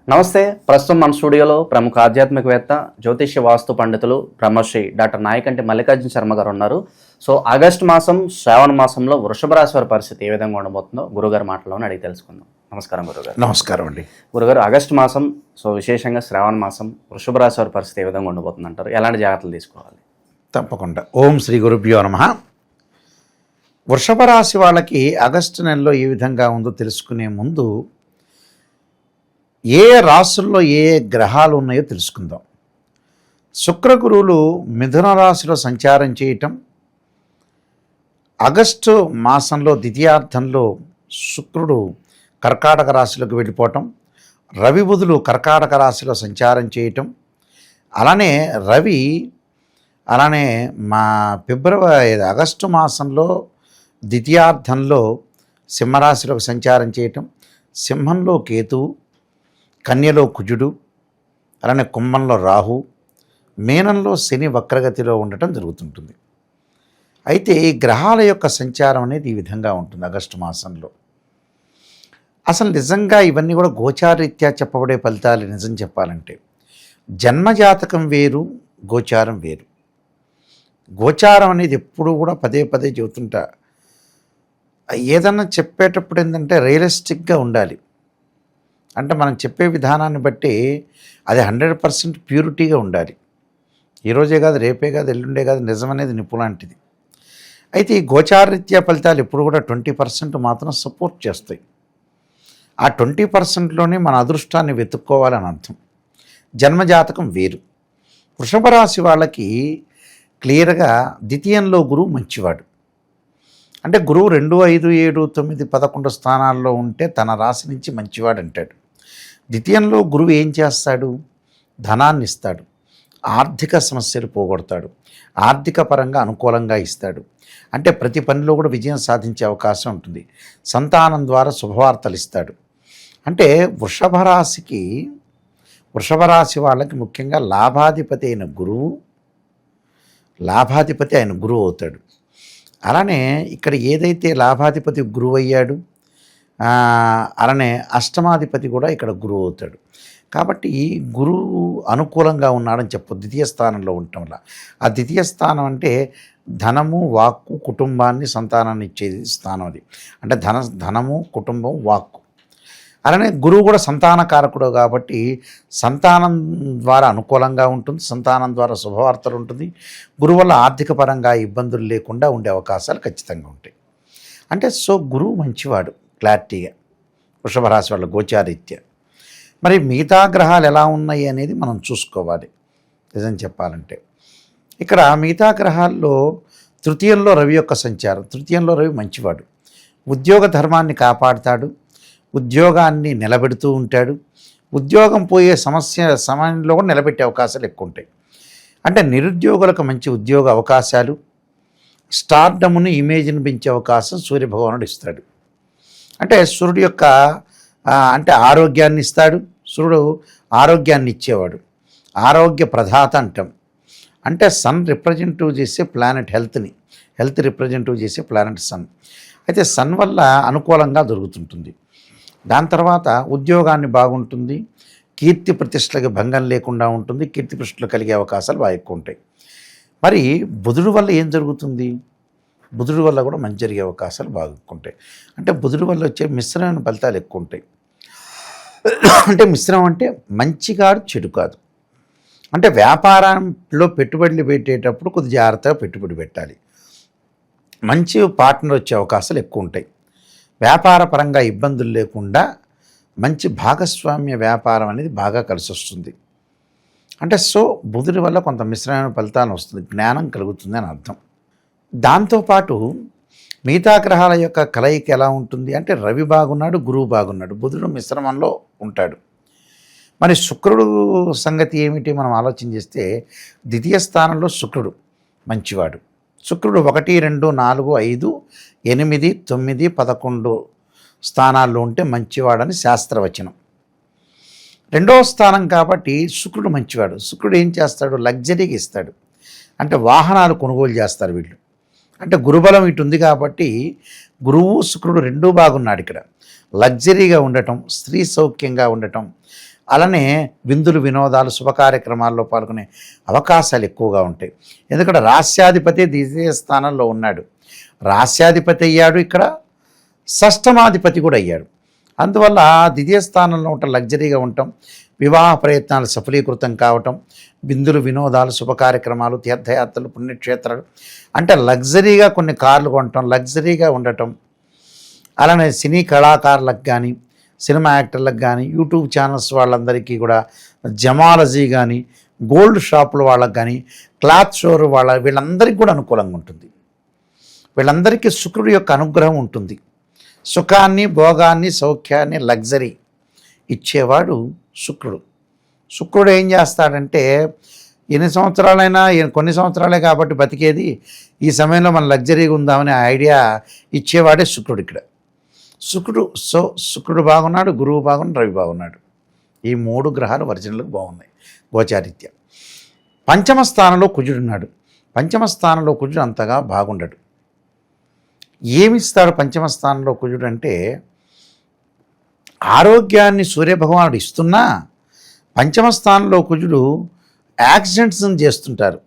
నమస్తే. ప్రస్తుతం మన స్టూడియోలో ప్రముఖ ఆధ్యాత్మికవేత్త, జ్యోతిష్య వాస్తు పండితులు బ్రహ్మశ్రీ డాక్టర్ నాయకంటి మల్లికార్జున శర్మ గారు ఉన్నారు. సో ఆగస్టు మాసం, శ్రావణ మాసంలో వృషభ రాశి వారి పరిస్థితి ఏ విధంగా ఉండబోతుందో గురుగారు మాటలోనే అడిగి తెలుసుకుందాం. నమస్కారం గురుగారు. నమస్కారం అండి. గురుగారు, ఆగస్టు మాసం, సో విశేషంగా శ్రావణ మాసం, వృషభ రాశి వారి పరిస్థితి ఏ విధంగా ఉండబోతుంది అంటారు? ఎలాంటి జాగ్రత్తలు తీసుకోవాలి? తప్పకుండా. ఓం శ్రీ గురుభ్యో నమః. వృషభ రాశి వాళ్ళకి ఆగస్టు నెలలో ఏ విధంగా ఉందో తెలుసుకునే ముందు ఏ రాశుల్లో ఏ గ్రహాలు ఉన్నాయో తెలుసుకుందాం. శుక్ర గురువులు మిథున రాశిలో సంచారం చేయటం, ఆగస్టు మాసంలో ద్వితీయార్థంలో శుక్రుడు కర్కాటక రాశిలోకి వెళ్ళిపోవటం, రవి బుధులు కర్కాటక రాశిలో సంచారం చేయటం, అలానే రవి ఆగస్టు మాసంలో ద్వితీయార్థంలో సింహరాశిలోకి సంచారం చేయటం, సింహంలో కేతువు, కన్యలో కుజుడు, అలానే కుంభంలో రాహు, మీనంలో శని వక్రగతిలో ఉండటం జరుగుతుంటుంది. అయితే ఈ గ్రహాల యొక్క సంచారం అనేది ఈ విధంగా ఉంటుంది ఆగస్టు మాసంలో. అసలు నిజంగా ఇవన్నీ కూడా గోచారరీత్యా చెప్పబడే ఫలితాలు. నిజం చెప్పాలంటే జన్మజాతకం వేరు, గోచారం వేరు. గోచారం అనేది ఎప్పుడు కూడా పదే పదే చెబుతుంటా. ఏదన్నా చెప్పేటప్పుడు ఏంటంటే రియలిస్టిక్గా ఉండాలి. అంటే మనం చెప్పే విధానాన్ని బట్టి అది 100% ప్యూరిటీగా ఉండాలి. ఈరోజే కాదు, రేపే కాదు, ఎల్లుండే కాదు, నిజం అనేది నిపులాంటిది. అయితే ఈ గోచారరీత్యా ఫలితాలు ఎప్పుడు కూడా 20% మాత్రం సపోర్ట్ చేస్తాయి. ఆ 20%లోనే మన అదృష్టాన్ని వెతుక్కోవాలని అర్థం. జన్మజాతకం వేరు. వృషభ రాశి వాళ్ళకి క్లియర్గా ద్వితీయంలో గురువు మంచివాడు. అంటే గురువు 2, 5, 7, 9, 11 స్థానాల్లో ఉంటే తన రాశి నుంచి మంచివాడు అంటాడు. ద్వితీయంలో గురువు ఏం చేస్తాడు? ధనాన్ని ఇస్తాడు, ఆర్థిక సమస్యలు పోగొడతాడు, ఆర్థిక పరంగా అనుకూలంగా ఇస్తాడు. అంటే ప్రతి పనిలో కూడా విజయం సాధించే అవకాశం ఉంటుంది. సంతానం ద్వారా శుభవార్తలు ఇస్తాడు. అంటే వృషభ రాశి వాళ్ళకి ముఖ్యంగా లాభాధిపతి అయిన గురువు అవుతాడు. అలానే ఇక్కడ ఏదైతే లాభాధిపతి గురువు అయ్యాడు, అలానే అష్టమాధిపతి కూడా ఇక్కడ గురువు అవుతాడు. కాబట్టి గురువు అనుకూలంగా ఉన్నాడని చెప్పు. ద్వితీయ స్థానంలో ఉండటం వల్ల, ఆ ద్వితీయ స్థానం అంటే ధనము, వాక్కు, కుటుంబాన్ని, సంతానాన్ని ఇచ్చేది స్థానం అది. అంటే ధనము, కుటుంబం, వాక్కు. అలానే గురువు కూడా సంతానకారకుడు కాబట్టి సంతానం ద్వారా అనుకూలంగా ఉంటుంది, సంతానం ద్వారా శుభవార్తలు ఉంటుంది. గురువు వల్ల ఆర్థిక పరంగా ఇబ్బందులు లేకుండా ఉండే అవకాశాలు ఖచ్చితంగా ఉంటాయి. అంటే గురువు మంచివాడు క్లారిటీగా వృషభ రాశి వాళ్ళ గోచారీత్యా. మరి మిగతా గ్రహాలు ఎలా ఉన్నాయి అనేది మనం చూసుకోవాలి. నిజం చెప్పాలంటే ఇక్కడ మిగతా గ్రహాల్లో తృతీయంలో రవి యొక్క సంచారం. తృతీయంలో రవి మంచివాడు. ఉద్యోగ ధర్మాన్ని కాపాడుతాడు, ఉద్యోగాన్ని నిలబెడుతూ ఉంటాడు. ఉద్యోగం పోయే సమయంలో కూడా నిలబెట్టే అవకాశాలు ఎక్కువ ఉంటాయి. అంటే నిరుద్యోగులకు మంచి ఉద్యోగ అవకాశాలు, స్టార్డమ్ను, ఇమేజ్ని పెంచే అవకాశం సూర్యభగవానుడు ఇస్తాడు. అంటే సూర్యుడు యొక్క అంటే ఆరోగ్యాన్ని ఇస్తాడు. సూర్యుడు ఆరోగ్యాన్ని ఇచ్చేవాడు, ఆరోగ్య ప్రదాత అంటాం. అంటే సన్ రిప్రజెంటివ్ చేసే ప్లానెట్, హెల్త్ రిప్రజెంటివ్ చేసే ప్లానెట్ సన్. అయితే సన్ వల్ల అనుకూలంగా దొరుకుతుంటుంది. దాని తర్వాత ఉద్యోగాన్ని బాగుంటుంది, కీర్తి ప్రతిష్టలకు భంగం లేకుండా ఉంటుంది, కీర్తి ప్రతిష్టలు కలిగే అవకాశాలు బాగా ఎక్కువ ఉంటాయి. మరి బుధుడు వల్ల ఏం జరుగుతుంది? బుధుడు వల్ల కూడా మంచి జరిగే అవకాశాలు బాగా ఎక్కువ ఉంటాయి. అంటే బుధుడు వల్ల వచ్చే మిశ్రమైన ఫలితాలు ఎక్కువ ఉంటాయి. అంటే మిశ్రమం అంటే మంచి కాదు, చెడు కాదు. అంటే వ్యాపారంలో పెట్టుబడులు పెట్టేటప్పుడు కొద్ది జాగ్రత్తగా పెట్టుబడి పెట్టాలి. మంచి పార్ట్నర్ వచ్చే అవకాశాలు ఎక్కువ ఉంటాయి. వ్యాపార పరంగా ఇబ్బందులు లేకుండా మంచి భాగస్వామ్య వ్యాపారం అనేది బాగా కలిసి వస్తుంది. అంటే బుధుడి వల్ల కొంత మిశ్రమైన ఫలితాలు వస్తుంది, జ్ఞానం కలుగుతుంది అని అర్థం. దాంతోపాటు మిగతా గ్రహాల యొక్క కలయిక ఎలా ఉంటుంది అంటే రవి బాగున్నాడు, గురువు బాగున్నాడు, బుధుడు మిశ్రమంలో ఉంటాడు. మరి శుక్రుడు సంగతి ఏమిటి మనం ఆలోచన చేస్తే ద్వితీయ స్థానంలో శుక్రుడు మంచివాడు. శుక్రుడు 1, 2, 4, 5, 8, 9, 11 స్థానాల్లో ఉంటే మంచివాడని శాస్త్రవచనం. రెండవ స్థానం కాబట్టి శుక్రుడు మంచివాడు. శుక్రుడు ఏం చేస్తాడు? లగ్జరీగా ఇస్తాడు. అంటే వాహనాలు కొనుగోలు చేస్తారు వీళ్ళు. అంటే గురుబలం ఇటు ఉంది కాబట్టి గురువు శుక్రుడు రెండూ బాగున్నాడు ఇక్కడ. లగ్జరీగా ఉండటం, స్త్రీ సౌఖ్యంగా ఉండటం, అలానే విందులు వినోదాలు శుభ కార్యక్రమాల్లో పాల్గొనే అవకాశాలు ఎక్కువగా ఉంటాయి. ఎందుకంటే రాస్యాధిపతి ద్వితీయ స్థానంలో ఉన్నాడు. రాస్యాధిపతి అయ్యాడు, ఇక్కడ షష్టమాధిపతి కూడా అయ్యాడు. అందువల్ల ద్వితీయ స్థానంలో ఉండటం, లగ్జరీగా ఉండటం, వివాహ ప్రయత్నాలు సఫలీకృతం కావటం, విందులు వినోదాలు శుభ కార్యక్రమాలు తీర్థయాత్రలు పుణ్యక్షేత్రాలు అంటే లగ్జరీగా కొన్ని కార్లు కొనటం, లగ్జరీగా ఉండటం. అలానే సినీ కళాకారులకు కానీ సినిమా యాక్టర్లకు కానీ యూట్యూబ్ ఛానల్స్ వాళ్ళందరికీ కూడా జమాలజీ కానీ గోల్డ్ షాపుల వాళ్ళకి కానీ క్లాత్ స్టోర్ వీళ్ళందరికీ కూడా అనుకూలంగా ఉంటుంది. వీళ్ళందరికీ శుక్రుడి యొక్క అనుగ్రహం ఉంటుంది. సుఖాన్ని భోగాన్ని సౌఖ్యాన్ని లగ్జరీ ఇచ్చేవాడు శుక్రుడు. శుక్రుడు ఏం చేస్తాడంటే ఎన్ని సంవత్సరాలైనా కొన్ని సంవత్సరాలే కాబట్టి బతికేది, ఈ సమయంలో మనం లగ్జరీగా ఉందామనే ఐడియా ఇచ్చేవాడే శుక్రుడు. ఇక్కడ శుక్రుడు బాగున్నాడు, గురువు బాగున్నాడు, రవి బాగున్నాడు. ఈ 3 గ్రహాలు ఒరిజినల్గా బాగున్నాయి గోచారీత్యా. పంచమ స్థానంలో కుజుడున్నాడు. పంచమ స్థానంలో కుజుడు అంతగా బాగుండడు. ఏమిస్తాడు పంచమ స్థానంలో కుజుడు అంటే, ఆరోగ్యాన్ని సూర్యభగవానుడు ఇస్తున్నా పంచమ స్థానంలో కుజుడు యాక్సిడెంట్స్ని చేస్తుంటారు.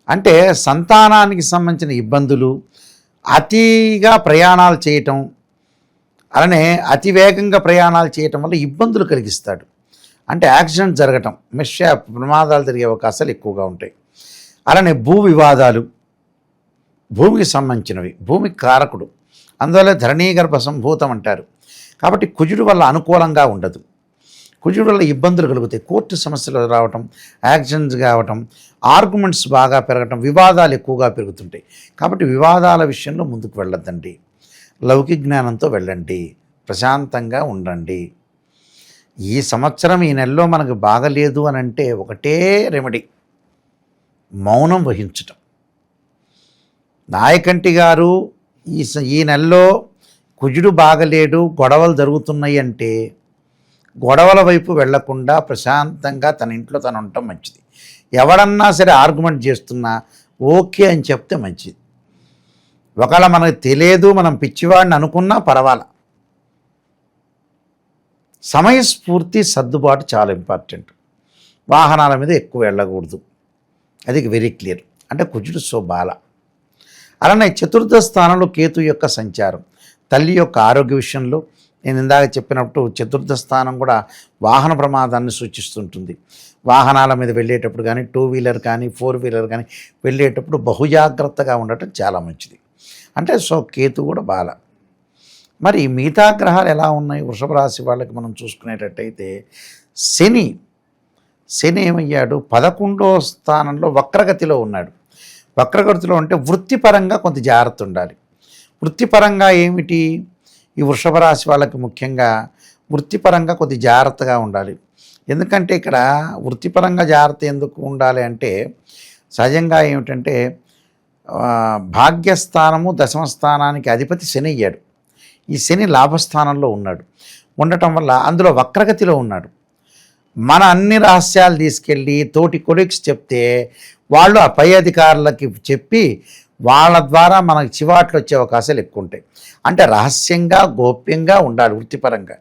అంటే సంతానానికి సంబంధించిన ఇబ్బందులు, అతిగా ప్రయాణాలు చేయటం, అలానే అతివేగంగా ప్రయాణాలు చేయటం వల్ల ఇబ్బందులు కలిగిస్తాడు. అంటే యాక్సిడెంట్ జరగటం, ప్రమాదాలు జరిగే అవకాశాలు ఎక్కువగా ఉంటాయి. అలానే భూ వివాదాలు, భూమికి సంబంధించినవి, భూమికి కారకుడు, అందువల్ల ధరణీగర్భ సంభూతం అంటారు. కాబట్టి కుజుడు వల్ల అనుకూలంగా ఉండదు. కుజుడు వల్ల ఇబ్బందులు కలుగుతాయి. కోర్టు సమస్యలు రావటం, యాక్సిడెంట్స్ కావటం, ఆర్గ్యుమెంట్స్ బాగా పెరగటం, వివాదాలు ఎక్కువగా పెరుగుతుంటాయి. కాబట్టి వివాదాల విషయంలో ముందుకు వెళ్ళొద్దండి. లౌకిక జ్ఞానంతో వెళ్ళండి, ప్రశాంతంగా ఉండండి. ఈ సంవత్సరం ఈ నెలలో మనకు బాగలేదు అని అంటే ఒకటే రెమెడీ, మౌనం వహించటం. నాయకంటి గారు ఈ నెలలో కుజుడు బాగలేడు, గొడవలు జరుగుతున్నాయి అంటే గొడవల వైపు వెళ్లకుండా ప్రశాంతంగా తన ఇంట్లో తను ఉండటం మంచిది. ఎవడన్నా సరే ఆర్గ్యుమెంట్ చేస్తున్నా ఓకే అని చెప్తే మంచిది. ఒకవేళ మనకు తెలియదు, మనం పిచ్చివాడిని అనుకున్నా పర్వాలా. సమయస్ఫూర్తి సర్దుబాటు చాలా ఇంపార్టెంట్. వాహనాల మీద ఎక్కువ వెళ్ళకూడదు, అది వెరీ క్లియర్. అంటే కుజుడు బాల. అలానే చతుర్థ స్థానంలో కేతు యొక్క సంచారం తల్లి యొక్క ఆరోగ్య విషయంలో, నేను ఇందాక చెప్పినప్పుడు చతుర్థ స్థానం కూడా వాహన ప్రమాదాన్ని సూచిస్తుంటుంది. వాహనాల మీద వెళ్ళేటప్పుడు కానీ 2 వీలర్ కానీ 4 వీలర్ కానీ వెళ్ళేటప్పుడు బహుజాగ్రత్తగా ఉండటం చాలా మంచిది. అంటే కేతు కూడా బాల. మరి మిగతా గ్రహాలు ఎలా ఉన్నాయి వృషభ రాశి వాళ్ళకి మనం చూసుకునేటట్టయితే, శని ఏమయ్యాడు 11వ స్థానంలో వక్రగతిలో ఉన్నాడు. వక్రగతిలో అంటే వృత్తిపరంగా కొంత జాగ్రత్త ఉండాలి. వృత్తిపరంగా ఏమిటి, ఈ వృషభ రాశి వాళ్ళకి ముఖ్యంగా వృత్తిపరంగా కొద్ది జాగ్రత్తగా ఉండాలి. ఎందుకంటే ఇక్కడ వృత్తిపరంగా జాగ్రత్త ఎందుకు ఉండాలి అంటే, సహజంగా ఏమిటంటే భాగ్యస్థానము దశమ స్థానానికి అధిపతి శని అయ్యాడు. ఈ శని లాభస్థానంలో ఉన్నాడు. ఉండటం వల్ల అందులో వక్రగతిలో ఉన్నాడు. మన అన్ని రహస్యాలు తీసుకెళ్ళి తోటి కొలీగ్స్ చెప్తే వాళ్ళు ఆ పై అధికారులకి చెప్పి వాళ్ళ ద్వారా మనకు చివాట్లు వచ్చే అవకాశాలు ఎక్కువ ఉంటాయి. అంటే రహస్యంగా గోప్యంగా ఉండాలి. వృత్తిపరంగా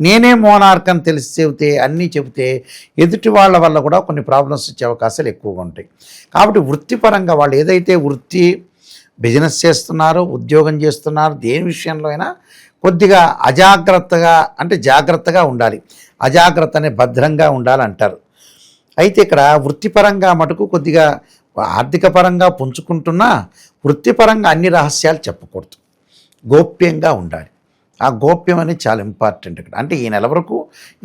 నేనే మోనార్క్ అని తెలిసి చెబితే అన్నీ చెబితే ఎదుటి వాళ్ళ వల్ల కూడా కొన్ని ప్రాబ్లమ్స్ వచ్చే అవకాశాలు ఎక్కువగా ఉంటాయి. కాబట్టి వృత్తిపరంగా వాళ్ళు ఏదైతే బిజినెస్ చేస్తున్నారో, ఉద్యోగం చేస్తున్నారో, దేని విషయంలో అయినా కొద్దిగా అజాగ్రత్తగా, అంటే జాగ్రత్తగా ఉండాలి. అజాగ్రత్త అనే భద్రంగా ఉండాలంటారు. అయితే ఇక్కడ వృత్తిపరంగా మటుకు కొద్దిగా ఆర్థిక పరంగా పుంజుకుంటున్నా వృత్తిపరంగా అన్ని రహస్యాలు చెప్పకూడదు, గోప్యంగా ఉండాలి. ఆ గోప్యం అనేది చాలా ఇంపార్టెంట్ ఇక్కడ. అంటే ఈ నెల వరకు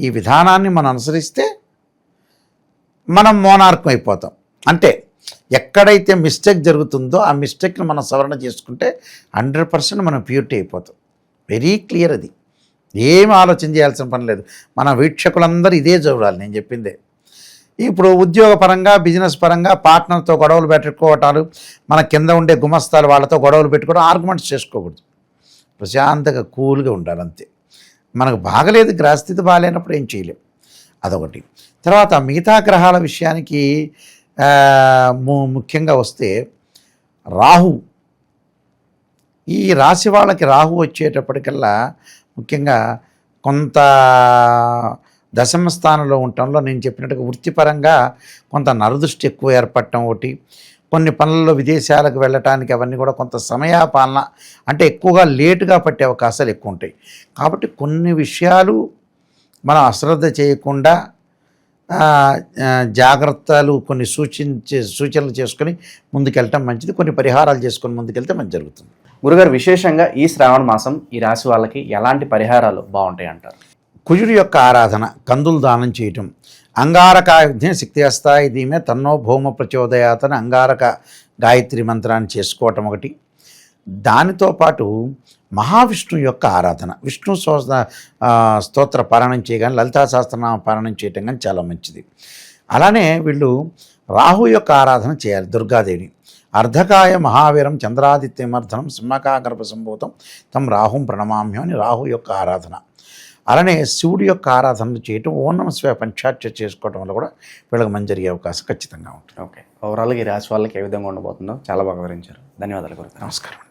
ఈ విధానాన్ని మనం అనుసరిస్తే మనం మోనార్కం అయిపోతాం. అంటే ఎక్కడైతే మిస్టేక్ జరుగుతుందో ఆ మిస్టేక్ని మనం సవరణ చేసుకుంటే 100% మనం ప్యూరిటీ అయిపోతాం. Very clear. అది ఏం ఆలోచన చేయాల్సిన పని లేదు. మన వీక్షకులందరూ ఇదే చూడాలి నేను చెప్పిందే. ఇప్పుడు ఉద్యోగపరంగా, బిజినెస్ పరంగా పార్ట్నర్తో గొడవలు పెట్టుకోవటాలు, మన కింద ఉండే గుమస్తాలు వాళ్ళతో గొడవలు పెట్టుకోవడం, ఆర్గ్యుమెంట్స్ చేసుకోకూడదు. ప్రశాంతంగా కూల్గా ఉండాలి అంతే. మనకు బాగలేదు, గ్రహస్థితి బాగాలేనప్పుడు ఏం చేయలేం. అదొకటి. తర్వాత మిగతా గ్రహాల విషయానికి ముఖ్యంగా వస్తే రాహు, ఈ రాశి వాళ్ళకి రాహు వచ్చేటప్పటికల్లా ముఖ్యంగా కొంత దశమ స్థానంలో ఉండటంలో నేను చెప్పినట్టుగా వృత్తిపరంగా కొంత నరదృష్టి ఎక్కువ ఏర్పడటం ఒకటి, కొన్ని పనుల్లో విదేశాలకు వెళ్ళటానికి అవన్నీ కూడా కొంత సమయపాలన అంటే ఎక్కువగా లేటుగా పట్టే అవకాశాలు ఎక్కువ ఉంటాయి. కాబట్టి కొన్ని విషయాలు మనం అశ్రద్ధ చేయకుండా జాగ్రత్తలు కొన్ని సూచనలు చేసుకొని ముందుకెళ్ళటం మంచిది. కొన్ని పరిహారాలు చేసుకొని ముందుకెళ్తే మంచి జరుగుతుంది. గురుగారు, విశేషంగా ఈ శ్రావణ మాసం ఈ రాశి వాళ్ళకి ఎలాంటి పరిహారాలు బాగుంటాయి అంటారు? కుజుడి యొక్క ఆరాధన, కందులు దానం చేయటం, అంగారకాయుధ్యం శక్తి అస్తాయి దీమే తన్నో భౌమ ప్రచోదయాతన అంగారక గాయత్రి మంత్రాన్ని చేసుకోవటం ఒకటి. దానితో పాటు మహావిష్ణువు యొక్క ఆరాధన, విష్ణు స్తోత్ర పారాయణం చేయగానే, లలితా సహస్రనామ పారాయణం చేయటం కానీ చాలా మంచిది. అలానే వీళ్ళు రాహు యొక్క ఆరాధన చేయాలి, దుర్గాదేవి. అర్ధకాయ మహావీరం చంద్రాదిత్యమర్ధనం సింహకాగర్భ సంభూతం తం రాహుం ప్రణమామ్యం అని రాహు యొక్క ఆరాధన. అలానే శివుడి యొక్క ఆరాధనలు చేయటం, ఓం నమః శివాయ పంచాక్షరి చేసుకోవడం వల్ల కూడా వీళ్ళకి మంచి జరిగే అవకాశం ఖచ్చితంగా ఉంటుంది. ఓకే, ఓవరాల్గా ఈ రాశి వాళ్ళకి ఏ విధంగా ఉండబోతుందో చాలా బాగా వివరించారు. ధన్యవాదాలు గురుగారు. నమస్కారం.